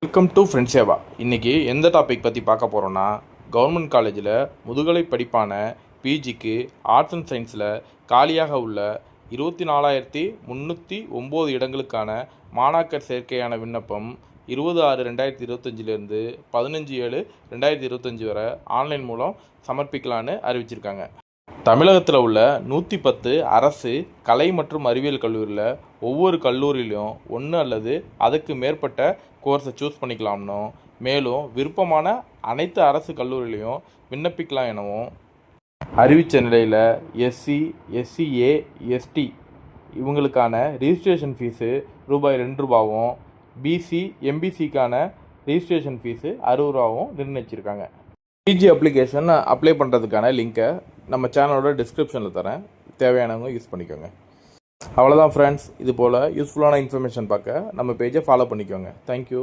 Welcome to friends Seva. இன்றைக்கி எந்த topic பற்றி பார்க்க போகிறோன்னா, கவர்மெண்ட் காலேஜில் முதுகலை படிப்பான பிஜிக்கு ஆர்ட்ஸ் அண்ட் சயின்ஸில் காலியாக உள்ள 24,309 இடங்களுக்கான மாணாக்கர் சேர்க்கையான விண்ணப்பம் 20/6/2025 15/7/2025 வரை ஆன்லைன் மூலம் சமர்ப்பிக்கலான்னு அறிவிச்சிருக்காங்க. தமிழகத்தில் உள்ள 110 அரசு கலை மற்றும் அறிவியல் கல்லூரியில் ஒவ்வொரு கல்லூரியிலையும் ஒன்று அல்லது அதுக்கு மேற்பட்ட கோர்ஸை சூஸ் பண்ணிக்கலாம்னும், மேலும் விருப்பமான அனைத்து அரசு கல்லூரியிலையும் விண்ணப்பிக்கலாம் எனவும் அறிவித்த நிலையில் எஸ்சி, எஸ்சிஏ, எஸ்டி இவங்களுக்கான ரிஜிஸ்ட்ரேஷன் ஃபீஸு ரூபாய் 2 பிசி, எம்பிசிக்கான ரிஜிஸ்ட்ரேஷன் ஃபீஸு 60 நிர்ணயிச்சிருக்காங்க. பிஜி அப்ளிகேஷன் அப்ளை பண்ணுறதுக்கான லிங்க்கை நம்ம சேனலோட டிஸ்கிரிப்ஷனில் தரேன், தேவையானவங்க யூஸ் பண்ணிக்கோங்க. அவ்வளோதான் ஃப்ரெண்ட்ஸ், இது போல் யூஸ்ஃபுல்லான இன்ஃபர்மேஷன் பார்க்க நம்ம பேஜை ஃபாலோ பண்ணிக்கோங்க. தேங்க்யூ.